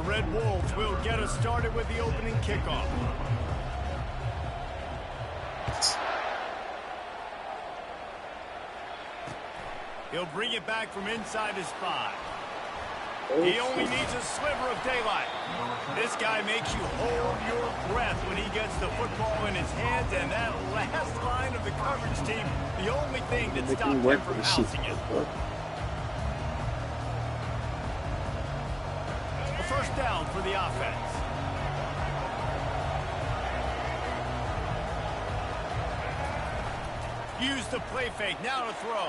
Red Wolves will get us started with the opening kickoff. He'll bring it back from inside his 5. He only needs a sliver of daylight. This guy makes you hold your breath when he gets the football in his hands, and that last line of the coverage team, the only thing that stopped him from bouncing it. A first down for the offense. Used the play fake, now to throw.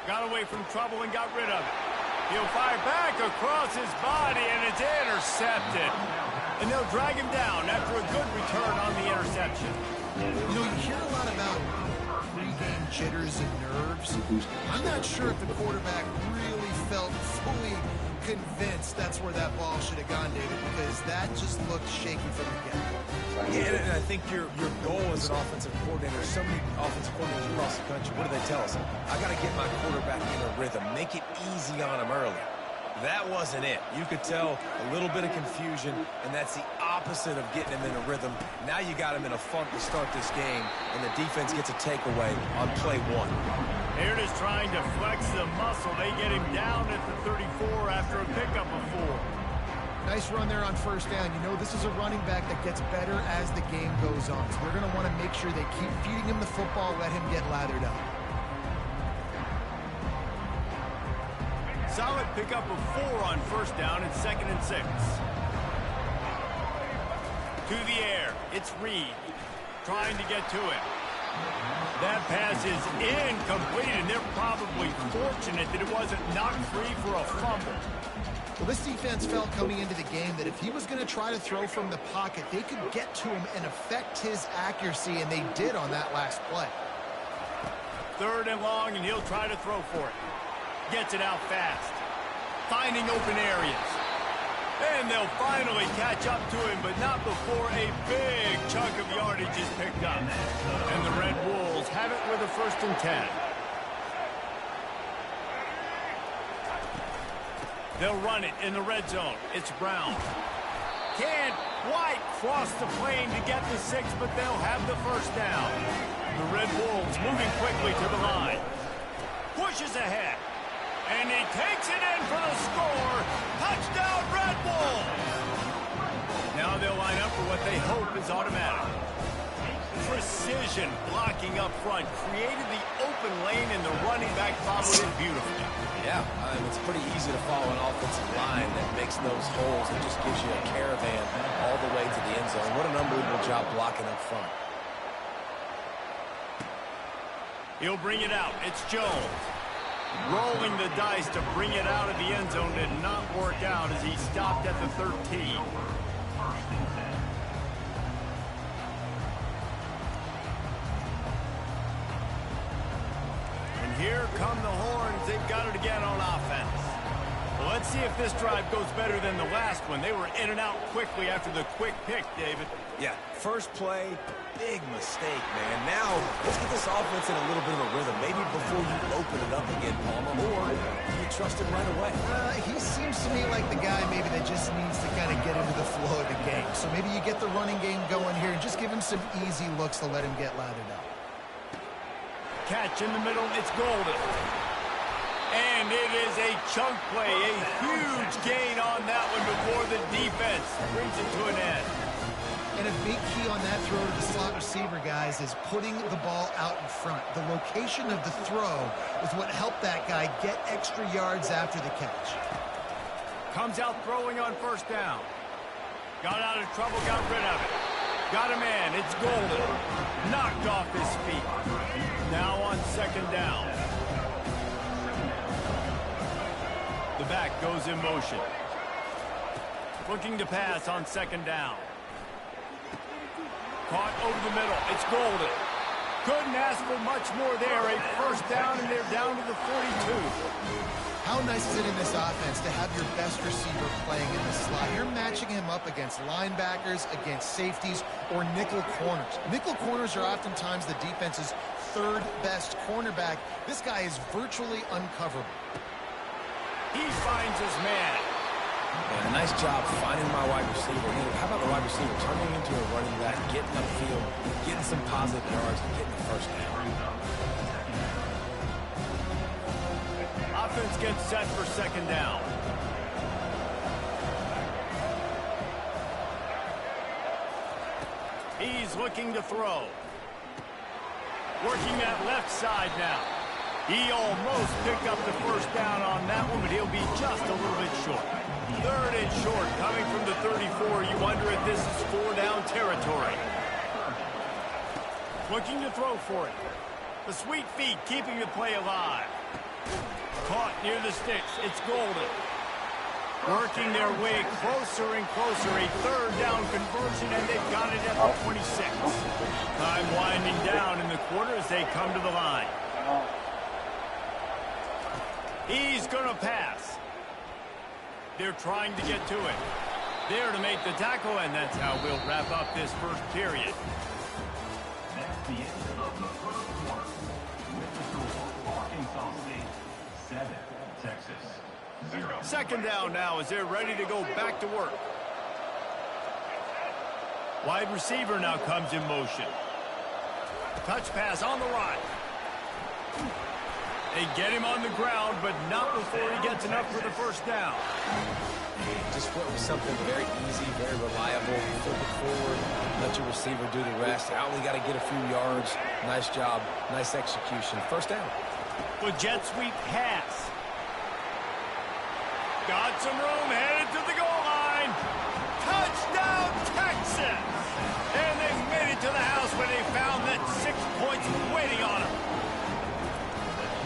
Got away from trouble and got rid of it. He'll fire back across his body, and it's intercepted. And they'll drag him down after a good return on the interception. You know, you hear a lot about pre-game jitters and nerves. I'm not sure if the quarterback really felt fully convinced that's where that ball should have gone, David, because that just looked shaky from the get-go. Yeah, and I think your goal as an offensive coordinator, so many offensive coordinators across the country, what do they tell us? I got to get my quarterback in a rhythm, make it easy on him early. That wasn't it. You could tell a little bit of confusion, and that's the opposite of getting him in a rhythm. Now you got him in a funk to start this game, and the defense gets a takeaway on play 1. They're just trying to flex the muscle. They get him down at the 34 after a pickup of 4. Nice run there on first down. You know, this is a running back that gets better as the game goes on. So they're going to want to make sure they keep feeding him the football, let him get lathered up. Solid pickup of 4 on first down and 2nd and 6. To the air. It's Reed trying to get to it. That pass is incomplete, and they're probably fortunate that it wasn't knocked free for a fumble. Well, this defense felt coming into the game that if he was going to try to throw from the pocket, they could get to him and affect his accuracy, and they did on that last play. 3rd and long, and he'll try to throw for it. Gets it out fast. Finding open areas. And they'll finally catch up to him, but not before a big chunk of yardage is picked up. And the Red Wolves have it with a 1st and 10. They'll run it in the red zone. It's Brown. Can't quite cross the plane to get the 6, but they'll have the first down. The Red Wolves moving quickly to the line. Pushes ahead. And he takes it in for the score. Touchdown, Red Wolves! Now they'll line up for what they hope is automatic. Precision blocking up front created the open lane, and the running back followed it beautifully. Yeah, it's pretty easy to follow an offensive line that makes those holes and just gives you a caravan all the way to the end zone. What an unbelievable job blocking up front. He'll bring it out. It's Jones. Rolling the dice to bring it out of the end zone did not work out as he stopped at the 13. And here come the horns. They've got it again on offense. Well, let's see if this drive goes better than the last one. They were in and out quickly after the quick pick, David. Yeah, first play, big mistake, man. Now, let's get this offense in a little bit of a rhythm. Maybe before you open it up again, Palmer, or you trust him right away. He seems to me like the guy maybe that just needs to kind of get into the flow of the game. So maybe you get the running game going here and just give him some easy looks to let him get lathered up. Catch in the middle, it's Golden. And it is a chunk play, a huge gain on that one before the defense brings it to an end. And a big key on that throw to the slot receiver, guys, is putting the ball out in front. The location of the throw is what helped that guy get extra yards after the catch. Comes out throwing on first down. Got out of trouble, got rid of it. Got a man, it's Golden. Knocked off his feet. Now on 2nd down. The back goes in motion. Looking to pass on 2nd down. Caught over the middle. It's Golden. Couldn't ask for much more there. A first down, and they're down to the 42. How nice is it in this offense to have your best receiver playing in the slot? You're matching him up against linebackers, against safeties, or nickel corners. Nickel corners are oftentimes the defense's 3rd best cornerback. This guy is virtually uncoverable. He finds his man. And a nice job finding my wide receiver. And how about the wide receiver turning into a running back, getting upfield, getting some positive yards, and getting the first down. Offense gets set for second down. He's looking to throw. Working that left side now. He almost picked up the first down on that one, but he'll be just a little bit short. Third and short, coming from the 34. You wonder if this is 4-down territory. Looking to throw for it. The sweet feet keeping the play alive. Caught near the sticks. It's Golden. Working their way closer and closer. A third down conversion, and they've got it at the 26. Time winding down in the quarter as they come to the line. He's going to pass. They're trying to get to it. There to make the tackle, and that's how we'll wrap up this first period. That's the end of the first quarter. With the score, Arkansas State 7, Texas 0. Second down now as they're ready to go back to work. Wide receiver now comes in motion. Touch pass on the right. They get him on the ground, but not before he gets enough for the first down. Just went with something very easy, very reliable. Flip it forward, let your receiver do the rest. I only got to get a few yards. Nice job, nice execution. First down. The jet sweep pass. Got some room, headed to the goal line. Touchdown, Texas! And they made it to the house when they found that 6 points waiting on them.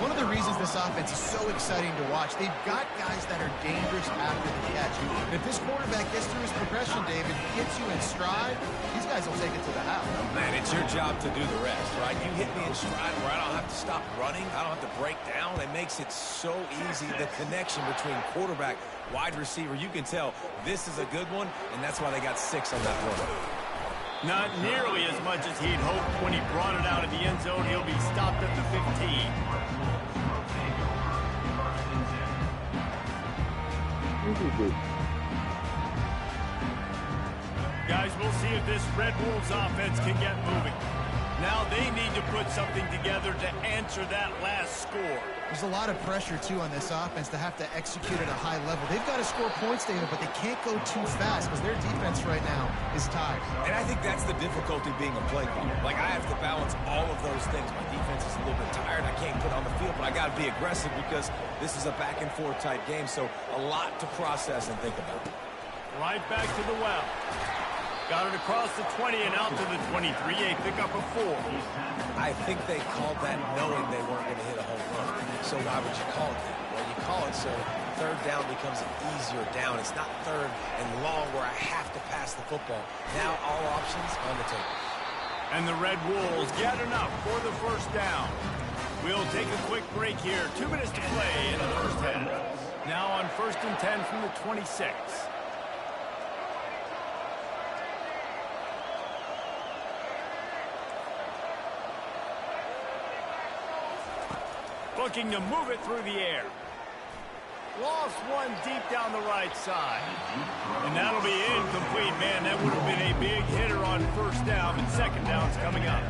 One of the reasons this offense is so exciting to watch, they've got guys that are dangerous after the catch. And if this quarterback gets through his progression, David, hits you in stride, these guys will take it to the house. Man, it's your job to do the rest, right? You hit me in stride where I don't have to stop running. I don't have to break down. It makes it so easy. The connection between quarterback, wide receiver, you can tell this is a good one, and that's why they got 6 on that run. Not nearly as much as he'd hoped when he brought it out of the end zone. He'll be stopped at the 15. Guys, we'll see if this Red Wolves offense can get moving. Now they need to put something together to answer that last score. There's a lot of pressure, too, on this offense to have to execute at a high level. They've got to score points, David, but they can't go too fast because their defense right now is tired. And I think that's the difficulty being a play caller. Like, I have to balance all of those things. My defense is a little bit tired. I can't put on the field, but I got to be aggressive because this is a back-and-forth type game, so a lot to process and think about. Right back to the well. Got it across the 20 and out to the 23. A pickup of 4. I think they called that knowing they weren't going to hit a home run. So why would you call it that? Well, you call it so third down becomes an easier down. It's not third and long where I have to pass the football. Now all options on the table. And the Red Wolves get enough for the first down. We'll take a quick break here. 2 minutes to play in the first half. Now on 1st and 10 from the 26. Looking to move it through the air. Lost one deep down the right side. And that'll be incomplete. Man, that would have been a big hitter on first down, but second down's coming up.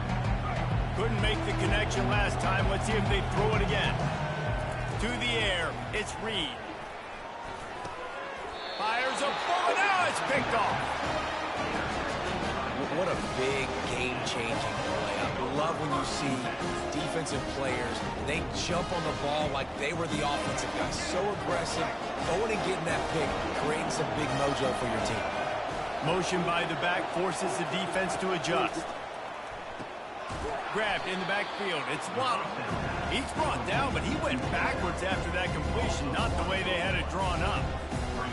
Couldn't make the connection last time. Let's see if they throw it again. To the air, it's Reed. Fires a ball, now it's picked off. What a big game-changing play. I love when you see defensive players, they jump on the ball like they were the offensive guys. So aggressive, going and getting that pick, creating some big mojo for your team. Motion by the back forces the defense to adjust. Grabbed in the backfield. It's Waddle. He's brought down, but he went backwards after that completion, not the way they had it drawn up.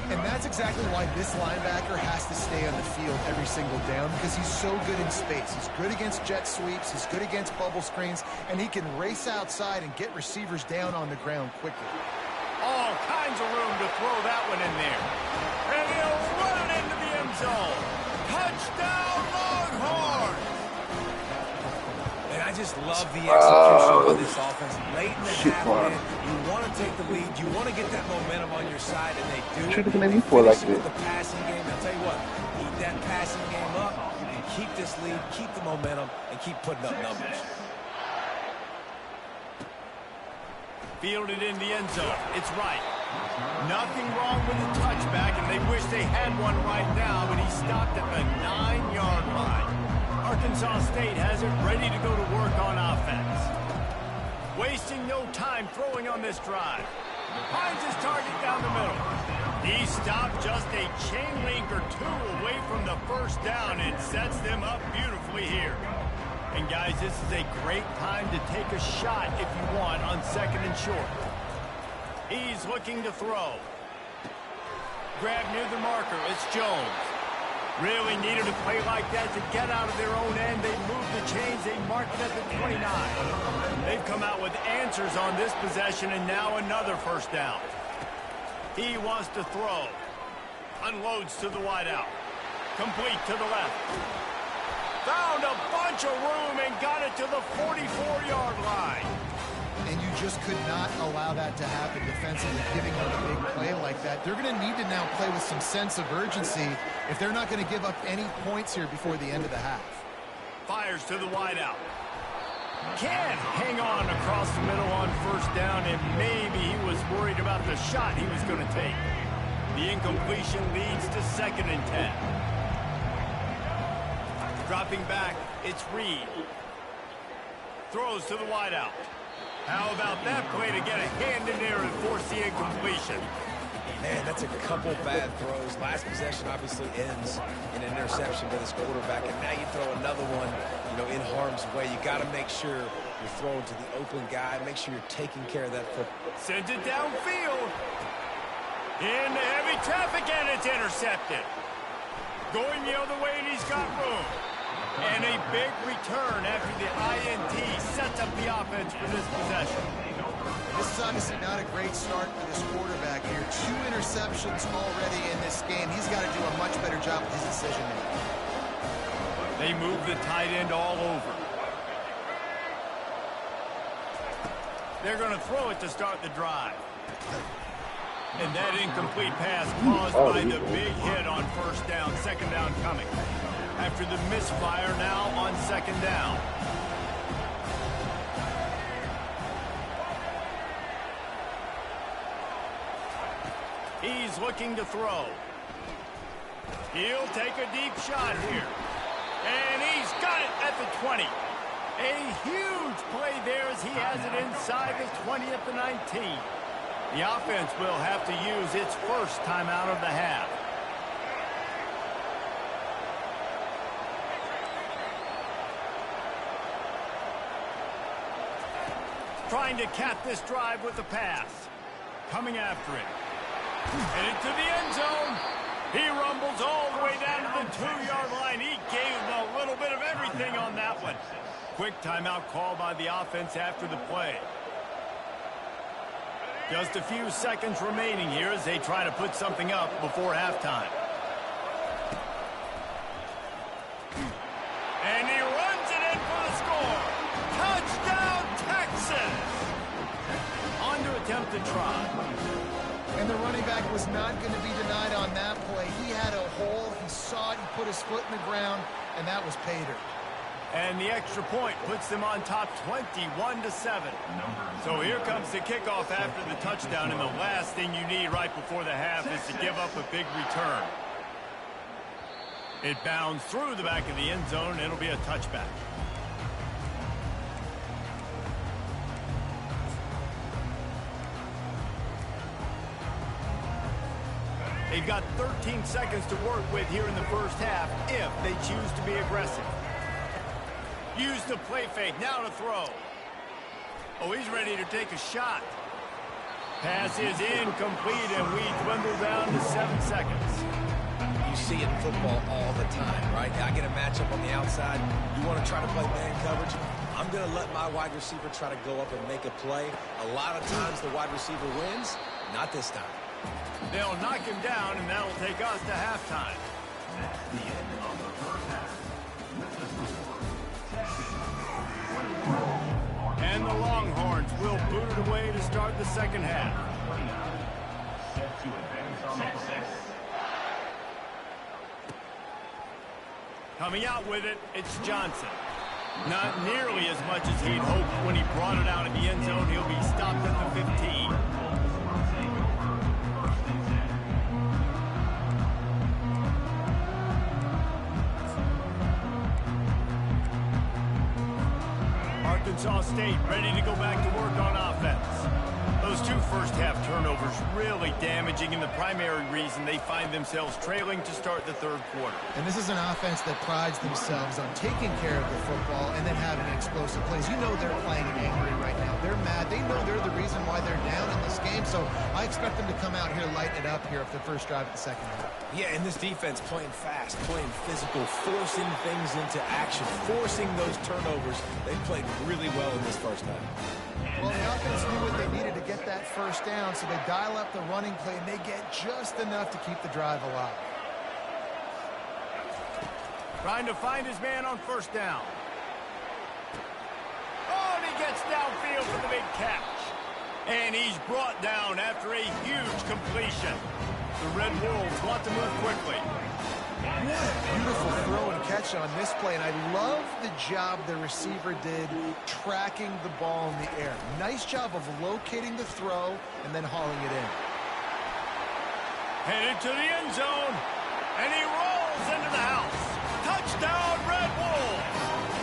And that's exactly why this linebacker has to stay on the field every single down because he's so good in space. He's good against jet sweeps. He's good against bubble screens. And he can race outside and get receivers down on the ground quickly. All kinds of room to throw that one in there. And he'll run it into the end zone. Touchdown, Longhorns! And I just love the execution of this offense. Late in the half, man, you want to take the lead. You want to get that momentum on your side, and they do. Should have been They before like finish it this. with the passing game. I'll tell you what, keep that passing game up and keep this lead, keep the momentum, and keep putting up numbers. Fielded in the end zone. It's right. Nothing wrong with the touchback, and they wish they had one right now, but he stopped at the 9-yard line. Arkansas State has it ready to go to work on offense. Wasting no time throwing on this drive. Finds his target down the middle. He stopped just a chain link or two away from the first down and sets them up beautifully here. And guys, this is a great time to take a shot if you want on 2nd and short. He's looking to throw. Grab near the marker. It's Jones. Really needed a play like that to get out of their own end. They moved the chains. They marked it at the 29. They've come out with answers on this possession, and now another first down. He wants to throw. Unloads to the wideout. Complete to the left. Found a bunch of room and got it to the 44-yard line. And you just could not allow that to happen defensively, giving up a big play like that. They're going to need to now play with some sense of urgency if they're not going to give up any points here before the end of the half. Fires to the wideout. Can't hang on across the middle on first down, and maybe he was worried about the shot he was going to take. The incompletion leads to 2nd and 10. Dropping back, it's Reed. Throws to the wideout. How about that play to get a hand in there and force the incompletion? Man, that's a couple bad throws. Last possession obviously ends in an interception by this quarterback, and now you throw another one, in harm's way. You got to make sure you're throwing to the open guy. Make sure you're taking care of that football. Sends it downfield. Into heavy traffic, and it's intercepted. Going the other way, and he's got room. And a big return after the INT sets up the offense for this possession. This is obviously not a great start for this quarterback here. 2 interceptions already in this game. He's got to do a much better job with his decision-making. They move the tight end all over. They're going to throw it to start the drive. And that incomplete pass caused by the big hit on first down. 2nd down coming. After the misfire, now on 2nd down. He's looking to throw. He'll take a deep shot here. And he's got it at the 20. A huge play there as he has it inside the 20 at the 19. The offense will have to use its first timeout of the half. Trying to cap this drive with the pass. Coming after it. Headed to the end zone. He rumbles all the way down to the 2-yard line. He gave him a little bit of everything on that one. Quick timeout call by the offense after the play. Just a few seconds remaining here as they try to put something up before halftime. And he runs it in for the score. Touchdown, Texas! On to attempt to try. And the running back was not going to be denied on that play. He had a hole. He saw it. He put his foot in the ground, and that was pay dirt. And the extra point puts them on top 21-7. So here comes the kickoff after the touchdown, and the last thing you need right before the half is to give up a big return. It bounds through the back of the end zone, and it'll be a touchback. They've got 13 seconds to work with here in the first half if they choose to be aggressive. Use the play fake. Now to throw. Oh, he's ready to take a shot. Pass is incomplete, and we dwindle down to 7 seconds. You see it in football all the time, right? I get a matchup on the outside. You want to try to play man coverage? I'm going to let my wide receiver try to go up and make a play. A lot of times the wide receiver wins. Not this time. They'll knock him down, and that'll take us to halftime. That's the end of the first half. With the score, Texas And the Longhorns will boot it away to start the second half. Set to advance on the six. Coming out with it, it's Johnson. Not nearly as much as he'd hoped when he brought it out of the end zone. He'll be stopped at the 15. Arkansas State ready to go back to work on offense. Those two first-half turnovers really damaging and the primary reason they find themselves trailing to start the third quarter. And this is an offense that prides themselves on taking care of the football and then having explosive plays. You know they're playing angry right now. They're mad. They know they're the reason why they're down in this game, so I expect them to come out here, lighten it up here for the first drive of the second half. Yeah, and this defense playing fast, playing physical, forcing things into action, forcing those turnovers. They played really well in this first half. Well, the offense knew what they needed to get that first down, so they dial up the running play, and they get just enough to keep the drive alive. Trying to find his man on first down. Oh, and he gets downfield for the big catch. And he's brought down after a huge completion. The Red Wolves want to move quickly. What a beautiful throw and catch on this play, and I love the job the receiver did tracking the ball in the air. Nice job of locating the throw and then hauling it in. Headed to the end zone, and he rolls into the house. Touchdown, Red Wolves!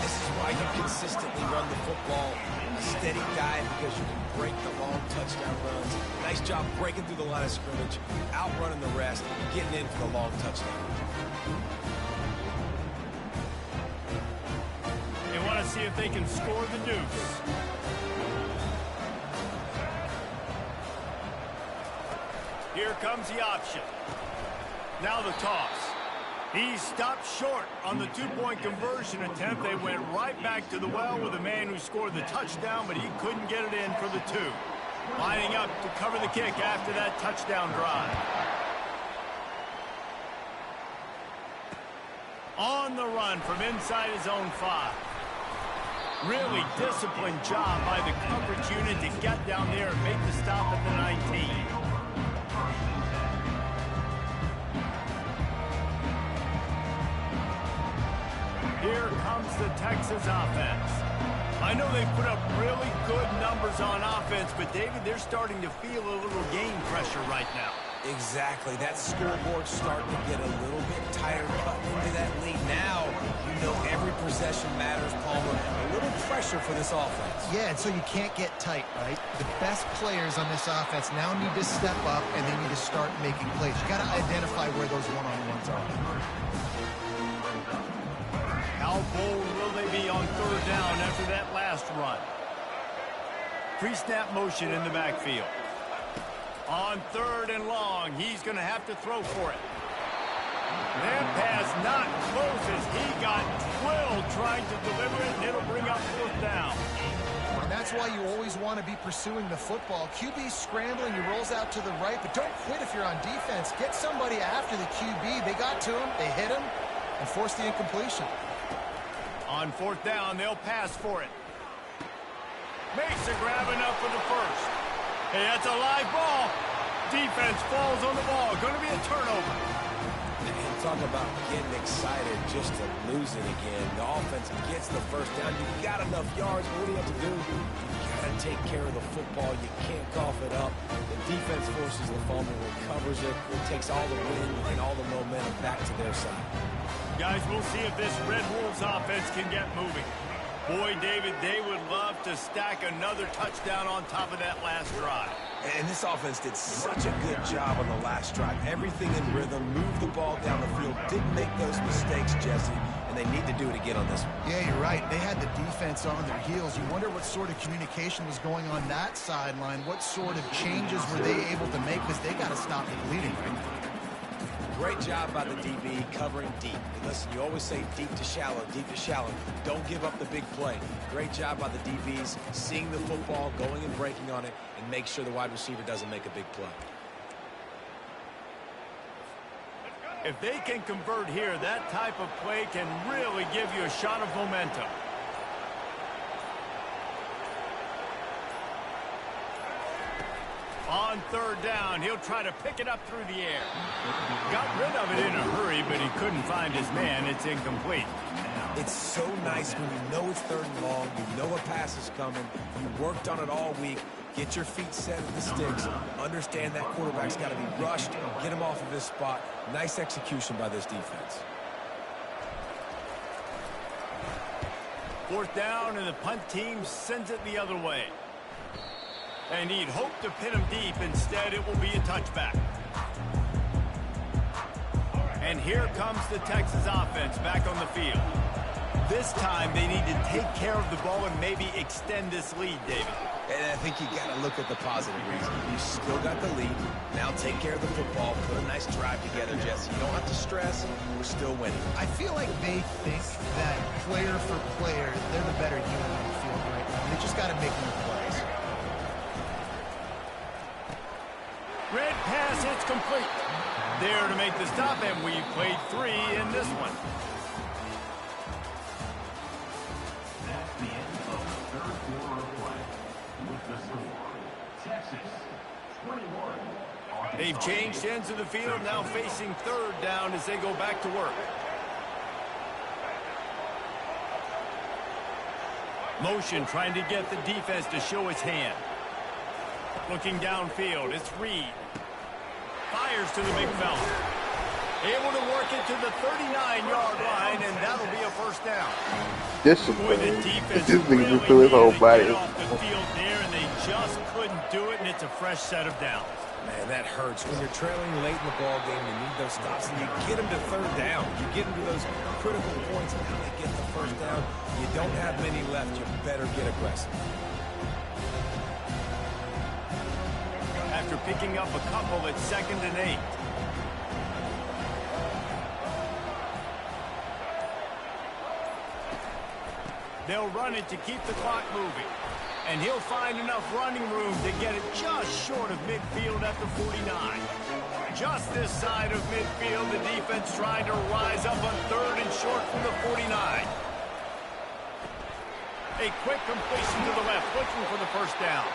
This is why you consistently run the football, a steady diet, because you can break the long touchdown runs. Nice job breaking through the line of scrimmage, outrunning the rest, getting in for the long touchdown. They want to see if they can score the deuce. Here comes the option. Now the toss. He stopped short on the two-point conversion attempt. They went right back to the well with the man who scored the touchdown, but he couldn't get it in for the two. Lining up to cover the kick after that touchdown drive. On the run from inside his own 5. Really disciplined job by the coverage unit to get down there and make the stop at the 19. Here comes the Texas offense. I know they put up really good numbers on offense, but David, they're starting to feel a little game pressure right now. Exactly. That scoreboard's starting to get a little bit tighter, cutting into that lead. Now, you know every possession matters, Palmer. A little pressure for this offense. Yeah, and so you can't get tight, right? The best players on this offense now need to step up, and they need to start making plays. You got to identify where those one-on-ones are. How bold will they be on third down after that last run? Pre-snap motion in the backfield. On third and long, he's going to have to throw for it. That pass not close as he got twilled trying to deliver it, and it'll bring up fourth down. And that's why you always want to be pursuing the football. QB's scrambling, he rolls out to the right, but don't quit if you're on defense. Get somebody after the QB. They got to him, they hit him, and forced the incompletion. On fourth down, they'll pass for it. Makes a grab enough for the first. Hey, that's a live ball. Defense falls on the ball. Going to be a turnover. And talk about getting excited just to lose it again. The offense gets the first down. You've got enough yards. What do you have to do? You've got to take care of the football. You can't cough it up. The defense forces the fumble, recovers it. It takes all the wind and all the momentum back to their side. Guys, we'll see if this Red Wolves offense can get moving. Boy, David, they would love to stack another touchdown on top of that last drive. And this offense did such a good job on the last drive. Everything in rhythm, moved the ball down the field, didn't make those mistakes, Jesse, and they need to do it again on this one. Yeah, you're right. They had the defense on their heels. You wonder what sort of communication was going on that sideline. What sort of changes were they able to make, because they got to stop the bleeding right now. Great job by the DB covering deep. Listen, you always say deep to shallow, deep to shallow. Don't give up the big play. Great job by the DBs, seeing the football, going and breaking on it, and make sure the wide receiver doesn't make a big play. If they can convert here, that type of play can really give you a shot of momentum. On third down, he'll try to pick it up through the air. Got rid of it in a hurry, but he couldn't find his man. It's incomplete. It's so nice when you know it's third and long, you know a pass is coming, you worked on it all week, get your feet set at the sticks, understand that quarterback's got to be rushed, get him off of his spot. Nice execution by this defense. Fourth down, and the punt team sends it the other way. And he'd hoped to pin him deep. Instead, it will be a touchback. And here comes the Texas offense back on the field. This time, they need to take care of the ball and maybe extend this lead, David. And I think you got to look at the positive reason. You still got the lead. Now take care of the football. Put a nice drive together, Jesse. You don't have to stress. We're still winning. I feel like they think that player for player, they're the better unit on the field right now. They just got to make more plays. Red pass, it's complete. There to make the stop, and we played 3 in this one. That's the end of the third quarter of play. With the score, Texas 21. They've changed ends of the field, now facing third down as they go back to work. Motion trying to get the defense to show his hand. Looking downfield, it's Reed. Fires to the big fella. Able to work it to the 39-yard line, and that'll be a first down. Boy, the defense This really nigga threw his whole needed to body. get off the field there, and they just couldn't do it, and it's a fresh set of downs. Man, that hurts. When you're trailing late in the ball game, you need those stops, and you get them to third down. You get them to those critical points, and now they get the first down. You don't have many left. You better get aggressive. After picking up a couple at 2nd and 8. They'll run it to keep the clock moving. And he'll find enough running room to get it just short of midfield at the 49. Just this side of midfield, the defense trying to rise up on 3rd and short from the 49. A quick completion to the left, looking for the first down.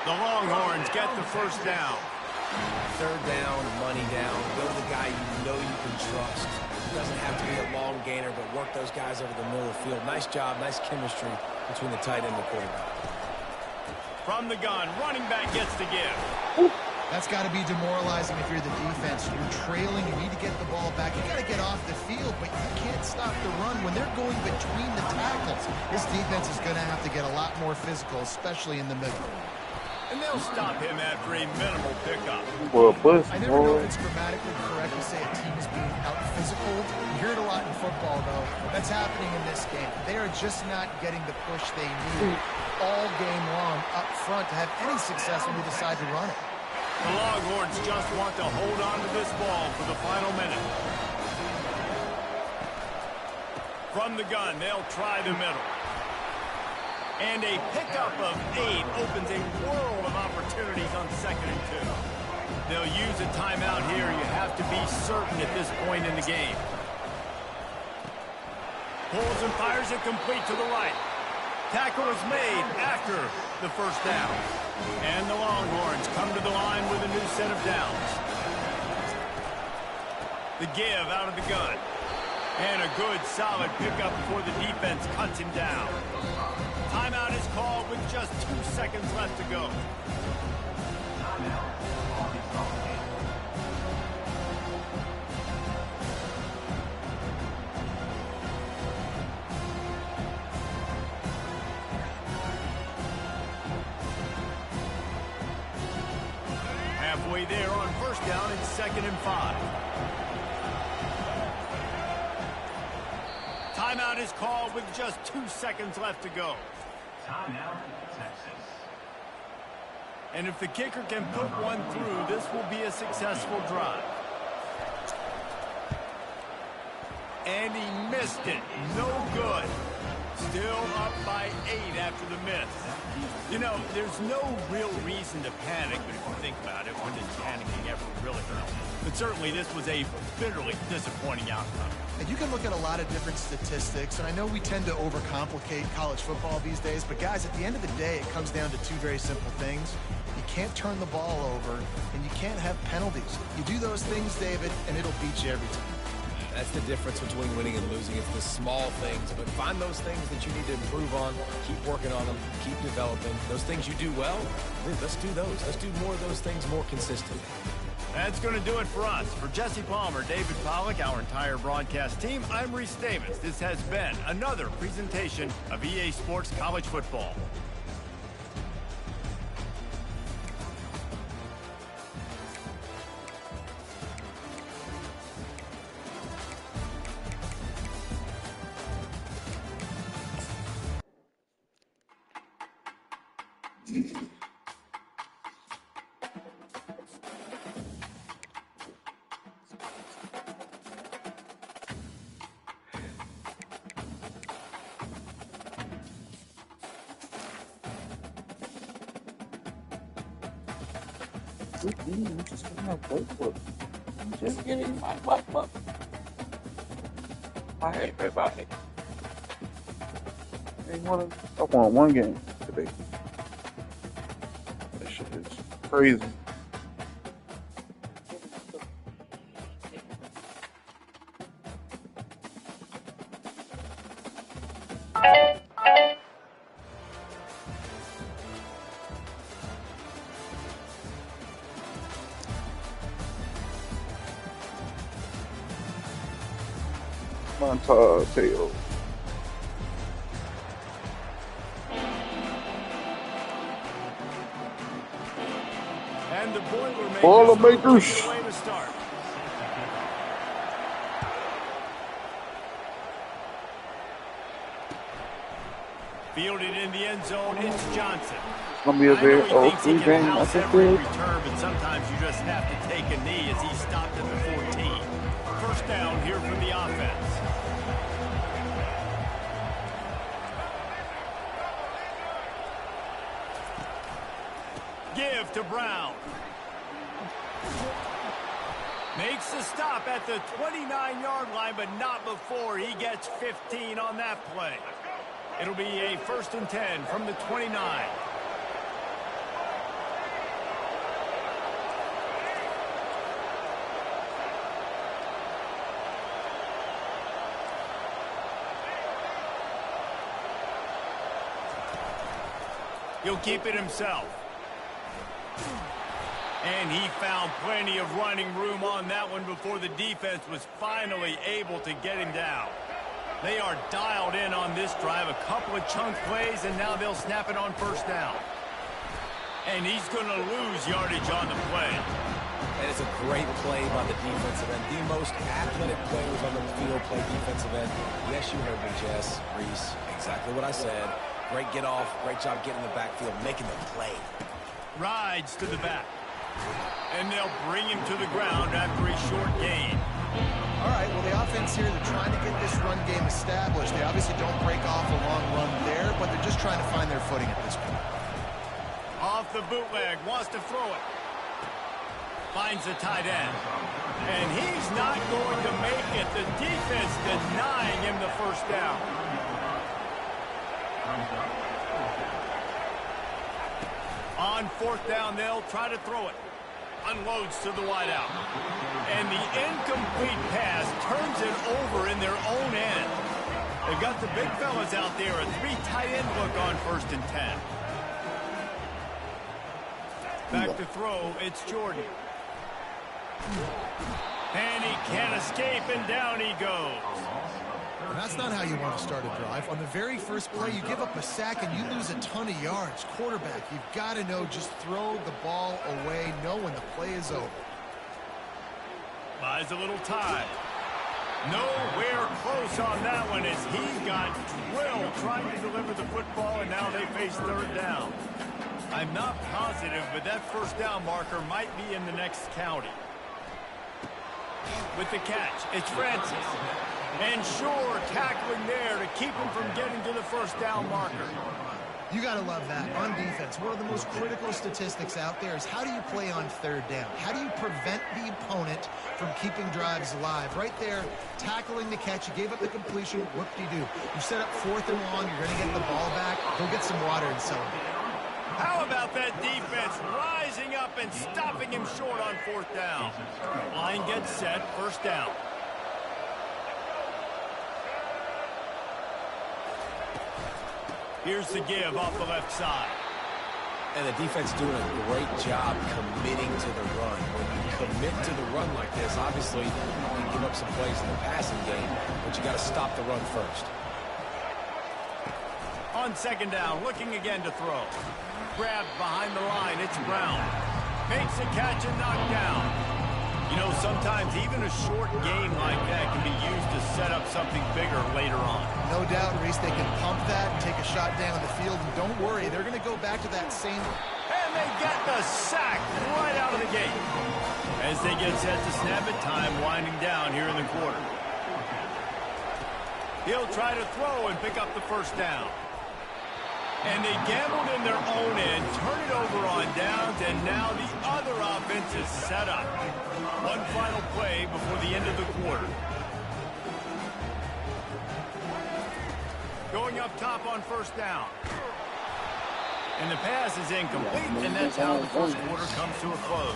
The Longhorns get the first down. Third down, money down. Go to the guy you know you can trust. It doesn't have to be a long gainer, but work those guys over the middle of the field. Nice job, nice chemistry between the tight end and the quarterback. From the gun, running back gets the give. That's got to be demoralizing if you're the defense. You're trailing, you need to get the ball back. You got to get off the field, but you can't stop the run when they're going between the tackles. This defense is going to have to get a lot more physical, especially in the middle. And they'll stop him after a minimal pickup. Well, bust, I never know boy. if it's grammatically correct to say a team is being out-physical. You hear it a lot in football, though. That's happening in this game. They are just not getting the push they need all game long up front to have any success when they decide to run it. The Longhorns just want to hold on to this ball for the final minute. From the gun, they'll try the middle. And a pickup of 8 opens a world of opportunities on 2nd and 2. They'll use a timeout here. You have to be certain at this point in the game. Pulls and fires it complete to the right. Tackle is made after the first down. And the Longhorns come to the line with a new set of downs. The give out of the gun. And a good, solid pickup before the defense cuts him down. Timeout is called with just 2 seconds left to go. Halfway there on first down, it's 2nd and 5. Timeout is called with just 2 seconds left to go. Timeout, Texas. And if the kicker can put one through, this will be a successful drive. And he missed it. No good. Still up by 8 after the miss. You know, there's no real reason to panic, but if you think about it, when does panicking ever really help? But certainly this was a bitterly disappointing outcome. And you can look at a lot of different statistics, and I know we tend to overcomplicate college football these days, but guys, at the end of the day, it comes down to two very simple things. You can't turn the ball over, and you can't have penalties. You do those things, David, and it'll beat you every time. That's the difference between winning and losing. It's the small things, but find those things that you need to improve on. Keep working on them. Keep developing. Those things you do well, let's do those. Let's do more of those things more consistently. That's going to do it for us. For Jesse Palmer, David Pollack, our entire broadcast team, I'm Reese Davis. This has been another presentation of EA Sports College Football. Just getting my butt up. Hi, everybody. I won one game today. That shit is crazy. Ncaa tail. And the Boilermakers. Way to start. Fielded in the end zone, it's Johnson. It's gonna be a very old-3 game. I think return, but sometimes you just have to take a knee as he stopped at the 14. First down here from the offense. Give to Brown. Makes the stop at the 29-yard line, but not before he gets 15 on that play. It'll be a 1st and 10 from the 29. He'll keep it himself. And he found plenty of running room on that one before the defense was finally able to get him down. They are dialed in on this drive. A couple of chunk plays, and now they'll snap it on 1st down. And he's going to lose yardage on the play. And it's a great play by the defensive end. The most athletic players on the field play defensive end. Yes, you heard me, Jess, Reese. Exactly what I said. Great get off. Great job getting in the backfield, making the play. Rides to the back. And they'll bring him to the ground after a short gain. All right, well, the offense here, they're trying to get this run game established. They obviously don't break off a long run there, but they're just trying to find their footing at this point. Off the bootleg, wants to throw it. Finds the tight end. And he's not going to make it. The defense denying him the 1st down. On 4th down, they'll try to throw it. Unloads to the wideout. And the incomplete pass turns it over in their own end. They've got the big fellas out there. A 3 tight end look on 1st and 10. Back to throw, it's Jordan. And he can't escape, and down he goes. And that's not how you want to start a drive. On the very first play, you give up a sack and you lose a ton of yards. Quarterback, you've got to know, just throw the ball away, know when the play is over. Buys a little time. Nowhere close on that one as he got drilled trying to deliver the football, and now they face 3rd down. I'm not positive, but that 1st down marker might be in the next county. With the catch, it's Francis. And sure, tackling there to keep him from getting to the first down marker. You got to love that. On defense, one of the most critical statistics out there is how do you play on third down? How do you prevent the opponent from keeping drives alive? Right there, tackling the catch. You gave up the completion. Whoop-de-doo. You set up 4th and long. You're going to get the ball back. Go get some water and celebrate. How about that defense rising up and stopping him short on 4th down? Line gets set, 1st down. Here's the give off the left side. And the defense doing a great job committing to the run. When you commit to the run like this, obviously you can give up some plays in the passing game, but you got to stop the run first. On 2nd down, looking again to throw. Grabbed behind the line, it's Brown. Makes the catch and knocked down. You know, sometimes even a short game like that can be used to set up something bigger later on. No doubt, Reese, they can pump that and take a shot down the field. And don't worry, they're going to go back to that same... And they get the sack right out of the gate. As they get set to snap it, time winding down here in the quarter. He'll try to throw and pick up the 1st down. And they gambled in their own end, turn it over on downs, and now the other offense is set up. One final play before the end of the quarter. Going up top on 1st down. And the pass is incomplete, and that's how the 1st quarter comes to a close.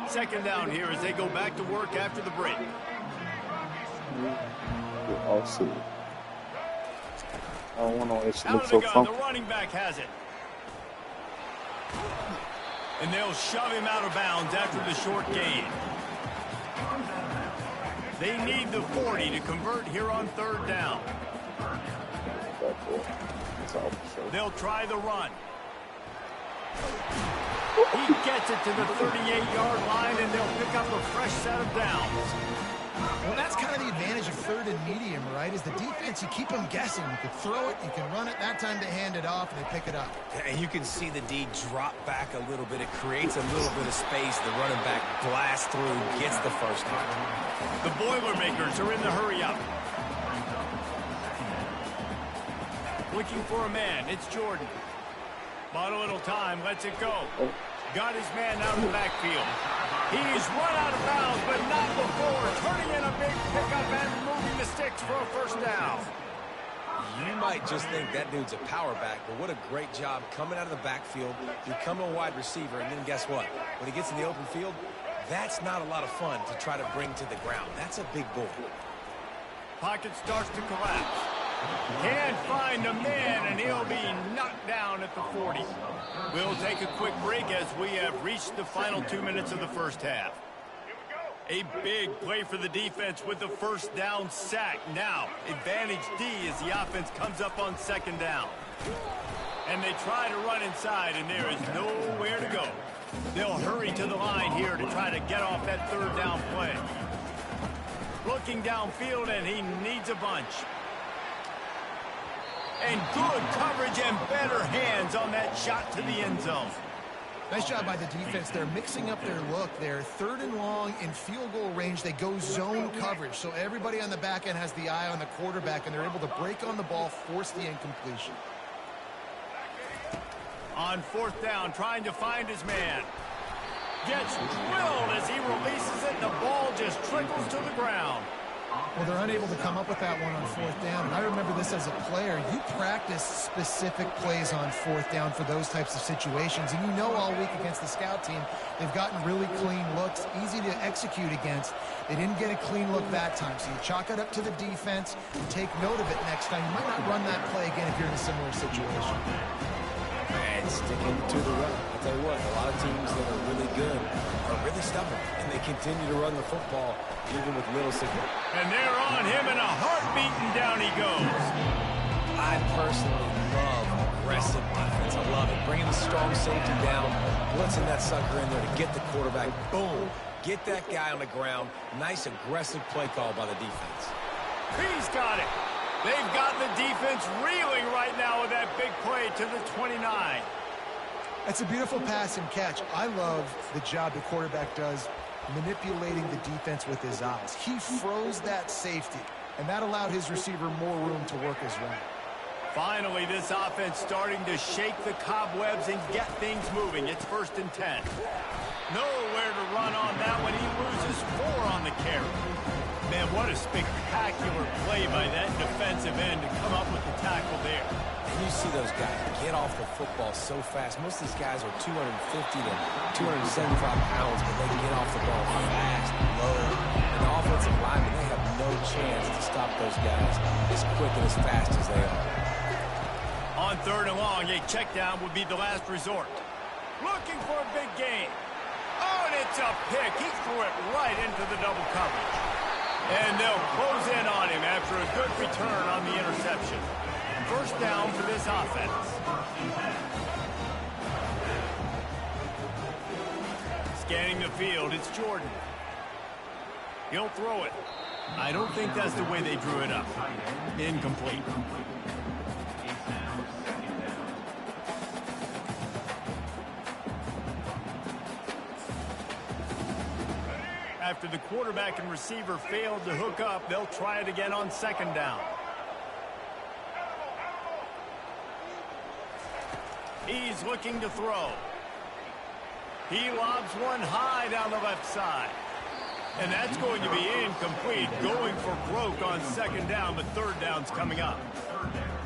2nd down here as they go back to work after the break. Also, I don't know. It should Out look of so the gun, fun. the running back has it. And they'll shove him out of bounds after the short gain. They need the 40 to convert here on 3rd down. They'll try the run. He gets it to the 38-yard line, and they'll pick up a fresh set of downs. Well, that's kind of the advantage of 3rd and medium, right? Is the defense, you keep them guessing. You can throw it, you can run it. That time they hand it off, and they pick it up. And you can see the D drop back a little bit. It creates a little bit of space. The running back blasts through, gets the 1st down. The Boilermakers are in the hurry-up. Looking for a man. It's Jordan. Bought a little time. Lets it go. Got his man out of the backfield. He's run out of bounds, but not before turning in a big pickup and moving the sticks for a 1st down. You might just think that dude's a power back, but what a great job coming out of the backfield, becoming a wide receiver, and then guess what? When he gets in the open field, that's not a lot of fun to try to bring to the ground. That's a big bull. Pocket starts to collapse. Can't find a man, and he'll be knocked down at the 40. We'll take a quick break as we have reached the final 2 minutes of the 1st half. A big play for the defense with the 1st down sack. Now, advantage D as the offense comes up on 2nd down. And they try to run inside, and there is nowhere to go. They'll hurry to the line here to try to get off that 3rd down play. Looking downfield, and he needs a bunch. And good coverage and better hands on that shot to the end zone. Nice job by the defense. They're mixing up their look. They're 3rd and long in field goal range. They go zone coverage. So everybody on the back end has the eye on the quarterback, and they're able to break on the ball, force the incompletion. On 4th down, trying to find his man. Gets drilled as he releases it, and the ball just trickles to the ground. Well, they're unable to come up with that one on 4th down. And I remember this as a player. You practice specific plays on 4th down for those types of situations. And you know all week against the scout team, they've gotten really clean looks, easy to execute against. They didn't get a clean look that time. So you chalk it up to the defense and take note of it next time. You might not run that play again if you're in a similar situation. And sticking to the run. I'll tell you what, a lot of teams that are really good are really stubborn, and they continue to run the football even with little signal. And they're on him, and a heartbeat, and down he goes. I personally love aggressive defense. I love it. Bringing the strong safety down, blitzing that sucker in there to get the quarterback. Boom. Get that guy on the ground. Nice aggressive play call by the defense. He's got it. They've got the defense reeling right now with that big play to the 29. That's a beautiful pass and catch. I love the job the quarterback does manipulating the defense with his eyes. He froze that safety, and that allowed his receiver more room to work his route. Finally, this offense starting to shake the cobwebs and get things moving. It's 1st and 10. Nowhere to run on that one. He loses 4 on the carry. Man, what a spectacular play by that defensive end to come up with the tackle there. And you see those guys get off the football so fast. Most of these guys are 250 to 275 pounds, but they get off the ball fast, low. And the offensive linemen, they have no chance to stop those guys as quick and as fast as they are. On 3rd and long, a check down would be the last resort. Looking for a big gain. Oh, and it's a pick. He threw it right into the double coverage. And they'll close in on him after a good return on the interception. 1st down for this offense. Scanning the field, it's Jordan. He'll throw it. I don't think that's the way they drew it up. Incomplete. After the quarterback and receiver failed to hook up, they'll try it again on 2nd down. He's looking to throw. He lobs one high down the left side. And that's going to be incomplete. Going for broke on 2nd down, but 3rd down's coming up.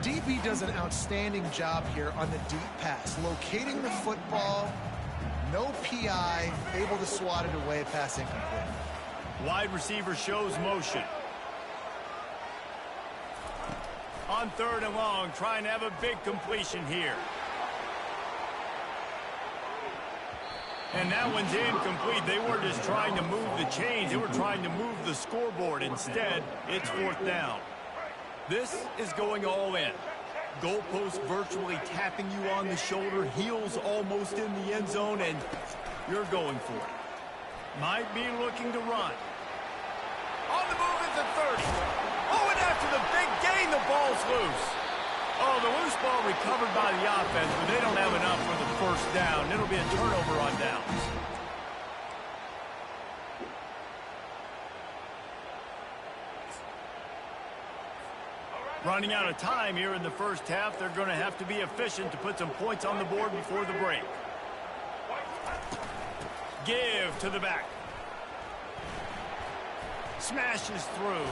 DB does an outstanding job here on the deep pass. Locating the football, no PI, able to swat it away, pass incomplete. Wide receiver shows motion. On 3rd and long, trying to have a big completion here. And that one's incomplete. They were just trying to move the chains. They were trying to move the scoreboard. Instead, it's 4th down. This is going all in. Goalpost virtually tapping you on the shoulder, heels almost in the end zone, and you're going for it. Might be looking to run. On the move is the 30. Oh, and after the big gain, the ball's loose. Oh, the loose ball recovered by the offense, but they don't have enough for the 1st down. It'll be a turnover on downs. Running out of time here in the 1st half. They're going to have to be efficient to put some points on the board before the break. Give to the back. Smashes through.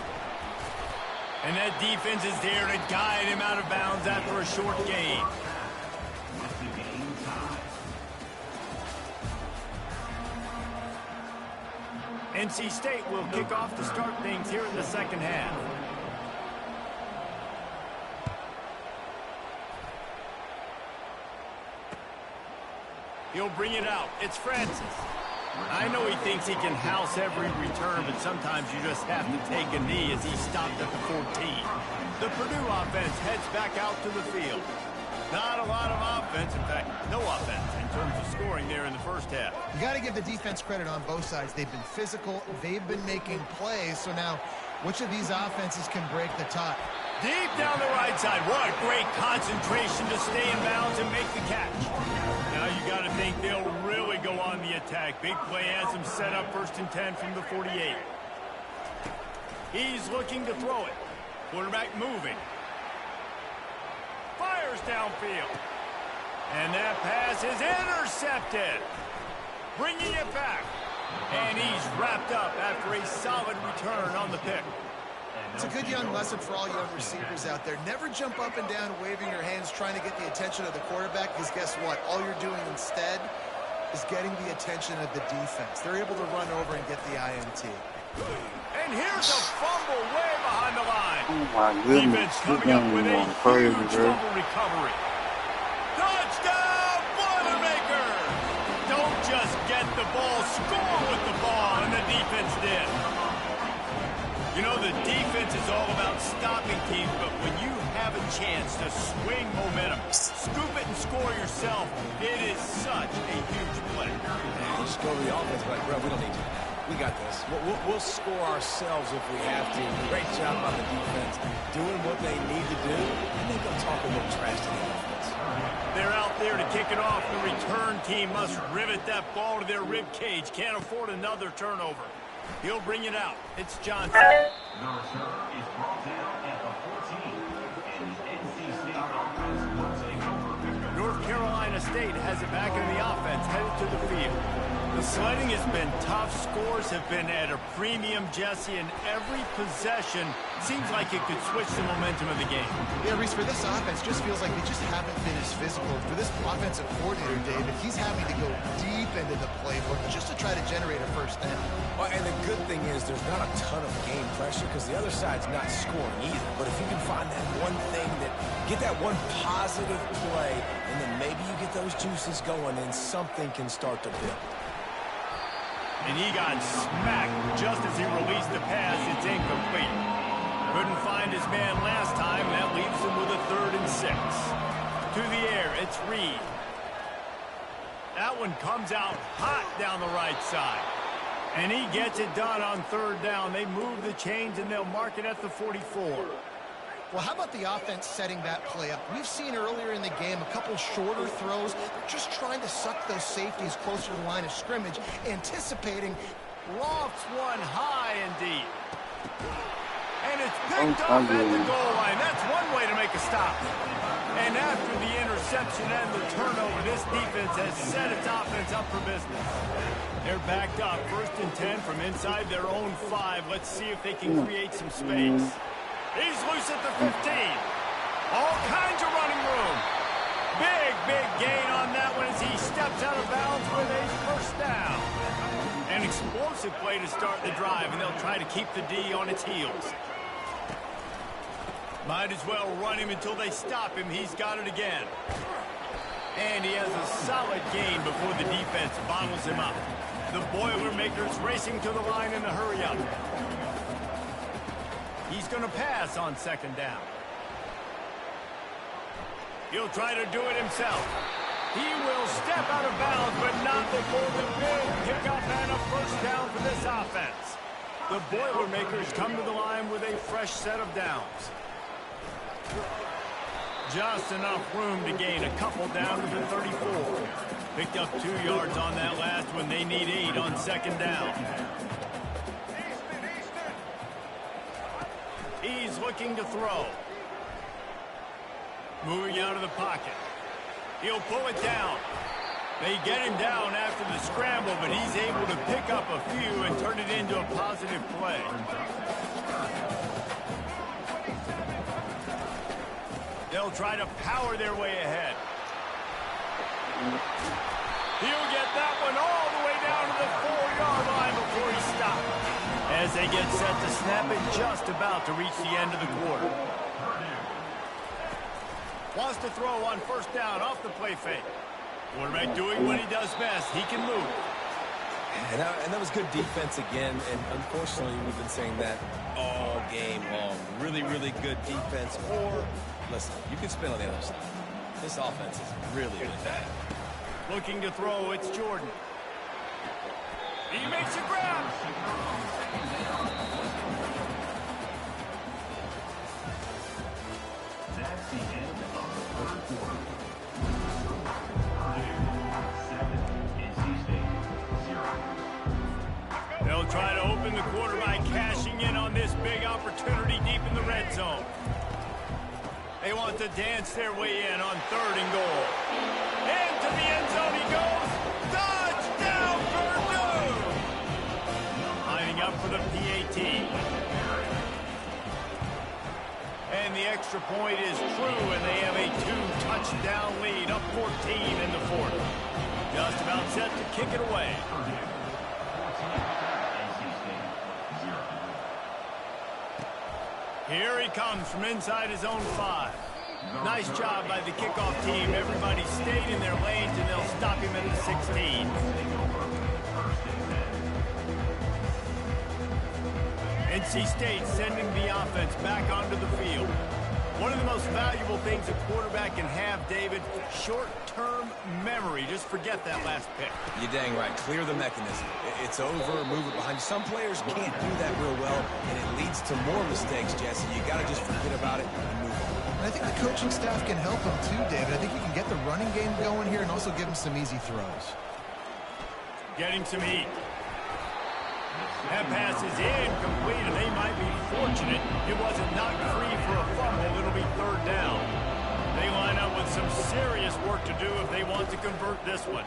And that defense is there to guide him out of bounds after a short gain. NC State will kick off to start things here in the 2nd half. He'll bring it out. It's Francis. I know he thinks he can house every return, but sometimes you just have to take a knee as he stopped at the 14. The Purdue offense heads back out to the field. Not a lot of offense, in fact, no offense in terms of scoring there in the 1st half. You got to give the defense credit on both sides. They've been physical. They've been making plays. So now, which of these offenses can break the tie? Deep down the right side. What great concentration to stay in bounds and make the catch. Now you got to think they'll really go on the attack. Big play has them set up 1st and 10 from the 48. He's looking to throw it. Quarterback moving. Fires downfield. And that pass is intercepted. Bringing it back. And he's wrapped up after a solid return on the pick. It's a good young lesson for all young receivers out there. Never jump up and down waving your hands trying to get the attention of the quarterback, because guess what? All you're doing instead is getting the attention of the defense. They're able to run over and get the INT. And here's a fumble way behind the line. Oh my goodness. Defense coming up with a huge fumble recovery. Touchdown, Boilermaker! Don't just get the ball, score with the ball, and the defense did. You know, the defense is all about stopping teams, but when you have a chance to swing momentum, scoop it and score yourself, it is such a huge play. You just go to the offense, like, bro, we don't need you. We got this. We'll score ourselves if we have to. Great job by the defense, doing what they need to do, and then go talk a little trash to the offense. They're out there to kick it off. The return team must rivet that ball to their rib cage. Can't afford another turnover. He'll bring it out. It's Johnson. The return is brought down at the 14. And the NC State offense will take over. North Carolina State has it back in the offense, headed to the field. The sledding has been tough. Scores have been at a premium, Jesse, and every possession seems like it could switch the momentum of the game. Yeah, Reese, for this offense, just feels like they just haven't been as physical. For this offensive coordinator, David, he's having to go deep into the playbook just to try to generate a first down. Well, and the good thing is there's not a ton of game pressure because the other side's not scoring either. But if you can find that one thing get that one positive play, and then maybe you get those juices going, and something can start to build. And he got smacked just as he released the pass. It's incomplete. Couldn't find his man last time. That leaves him with a 3rd and 6. To the air, it's Reed. That one comes out hot down the right side. And he gets it done on 3rd down. They move the chains, and they'll mark it at the 44. Well, how about the offense setting that play up? We've seen earlier in the game a couple shorter throws. They're just trying to suck those safeties closer to the line of scrimmage, anticipating. Lofts one high and deep. And it's picked up at the goal line. That's one way to make a stop. And after the interception and the turnover, this defense has set its offense up for business. They're backed up, 1st and 10 from inside their own 5. Let's see if they can create some space. He's loose at the 15. All kinds of running room. Big gain on that one as he steps out of bounds with a 1st down. An explosive play to start the drive, and they'll try to keep the D on its heels. Might as well run him until they stop him. He's got it again. And he has a solid gain before the defense bottles him up. The Boilermakers racing to the line in a hurry-up. He's going to pass on 2nd down. He'll try to do it himself. He will step out of bounds, but not before the big pickup and a 1st down for this offense. The Boilermakers come to the line with a fresh set of downs. Just enough room to gain a couple down to the 34. Picked up 2 yards on that last one. They need 8 on 2nd down. He's looking to throw. Moving out of the pocket. He'll pull it down. They get him down after the scramble, but he's able to pick up a few and turn it into a positive play. They'll try to power their way ahead. He'll get that one all the way down to the 4-yard line before he stops. As they get set to snap it, just about to reach the end of the quarter. Wants to throw on 1st down off the play fake. Quarterback doing what he does best. He can move. And that was good defense again, and unfortunately we've been saying that all game long. Really good defense, or, listen, you can spin on the other side. This offense is really bad. Looking to throw, it's Jordan. He makes a grab. That's the end of the 3rd quarter. 7, NC State 0. They'll try to open the quarter by cashing in on this big opportunity deep in the red zone. They want to dance their way in on 3rd and goal. Into the end zone he goes. Touchdown, Purdue! Lining up for the PAT. And the extra point is true, and they have a 2-touchdown lead, up 14 in the 4th. Just about set to kick it away. Here he comes from inside his own 5. Nice job by the kickoff team. Everybody stayed in their lanes, and they'll stop him at the 16. NC State sending the offense back onto the field. One of the most valuable things a quarterback can have, David, short-term memory. Just forget that last pick. You're dang right. Clear the mechanism. It's over, move it behind you. Some players can't do that real well, and it leads to more mistakes, Jesse. You got to just forget about it and move on. I think the coaching staff can help him too, David. I think you can get the running game going here and also give him some easy throws. Getting some heat. That pass is incomplete, and they might be fortunate it wasn't knocked free for a fumble. It'll be third down. They line up with some serious work to do if they want to convert this one.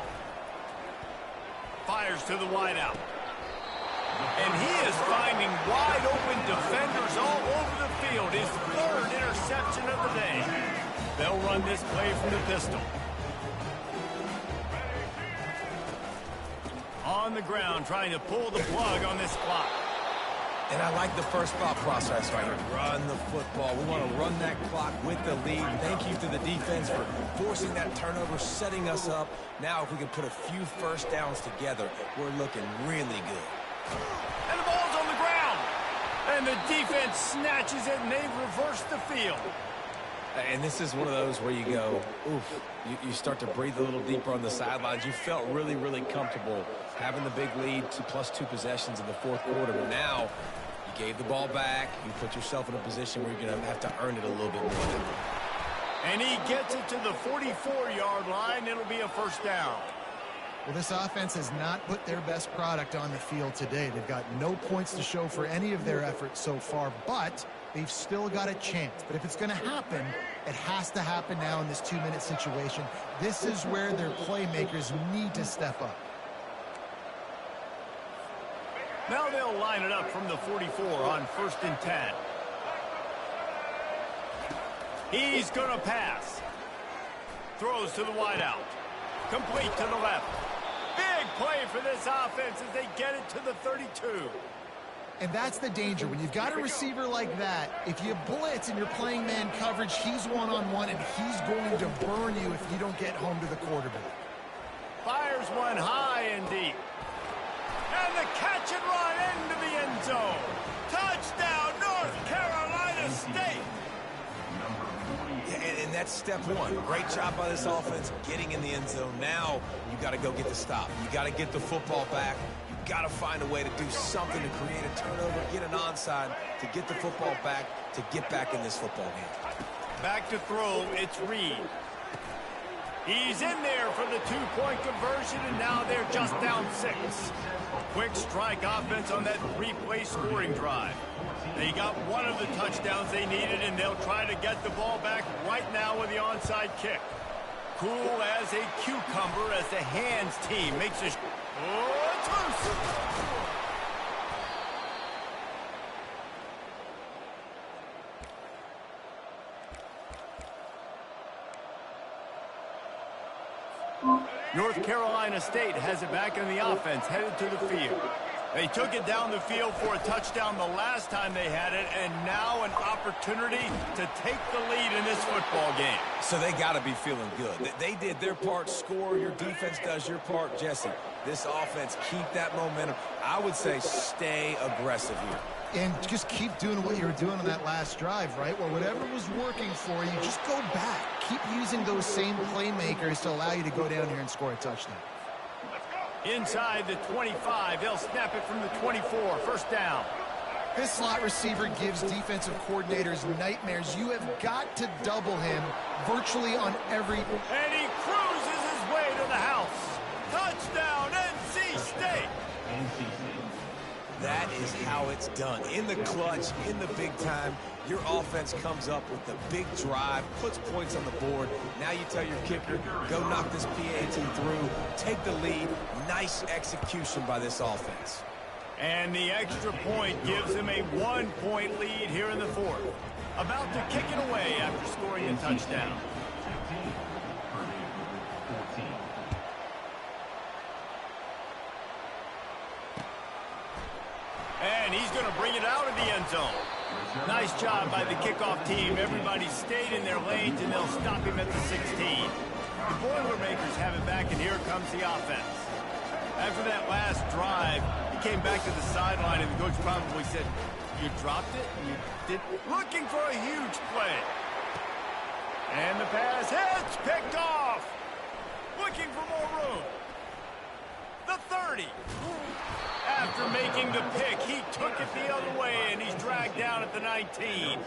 Fires to the wideout. And he is finding wide open defenders all over the field. His third interception of the day. They'll run this play from the pistol. On the ground, trying to pull the plug on this clock. And I like the first thought process right here. Run the football. We want to run that clock with the lead. Thank you to the defense for forcing that turnover, setting us up. Now, if we can put a few first downs together, we're looking really good. And the ball's on the ground. And the defense snatches it, and they've reversed the field. And this is one of those where you go, oof, you start to breathe a little deeper on the sidelines. You felt really, really comfortable having the big lead, +2 possessions in the fourth quarter. But now, you gave the ball back. You put yourself in a position where you're going to have to earn it a little bit more. And he gets it to the 44-yard line. It'll be a first down. Well, this offense has not put their best product on the field today. They've got no points to show for any of their efforts so far, but they've still got a chance. But if it's going to happen, it has to happen now in this 2-minute situation. This is where their playmakers need to step up. Now they'll line it up from the 44 on 1st and 10. He's going to pass. Throws to the wideout. Complete to the left. Big play for this offense as they get it to the 32. And that's the danger. When you've got a receiver like that, if you blitz and you're playing man coverage, he's one-on-one, and he's going to burn you if you don't get home to the quarterback. Fires one high and deep. And the catch and run into the end zone. Touchdown, North Carolina State. And that's step one. Great job by this offense getting in the end zone. Now you got to go get the stop. You got to get the football back. You got to find a way to do something to create a turnover, get an onside, to get the football back, to get back in this football game. Back to throw, it's Reed. He's in there for the 2-point conversion, and now they're just down 6. Quick strike offense on that 3-play scoring drive. They got one of the touchdowns they needed, and they'll try to get the ball back right now with the onside kick. Cool as a cucumber as the hands team makes a... Oh, it's loose! North Carolina State has it back in the offense, headed to the field. They took it down the field for a touchdown the last time they had it, and now an opportunity to take the lead in this football game. So they got to be feeling good. They did their part, score. Your defense does your part, Jesse. This offense, keep that momentum. I would say stay aggressive here. And just keep doing what you were doing on that last drive, right? Well, whatever was working for you, just go back. Keep using those same playmakers to allow you to go down here and score a touchdown. Inside the 25, they'll snap it from the 24, first down. This slot receiver gives defensive coordinators nightmares. You have got to double him virtually on every... And he cruises his way to the house. Touchdown, NC State. That is how it's done. In the clutch, in the big time, your offense comes up with the big drive, puts points on the board. Now you tell your kicker, go knock this PAT through, take the lead. Nice execution by this offense. And the extra point gives them a 1-point lead here in the fourth. About to kick it away after scoring a touchdown. And he's going to bring it out of the end zone. Nice job by the kickoff team. Everybody stayed in their lanes, and they'll stop him at the 16. The Boilermakers have it back, and here comes the offense. After that last drive, he came back to the sideline, and the coach probably said, you dropped it? You did? Looking for a huge play. And the pass hits, picked off. Looking for more room. The 30. After making the pick, he took it the other way, and he's dragged down at the 19.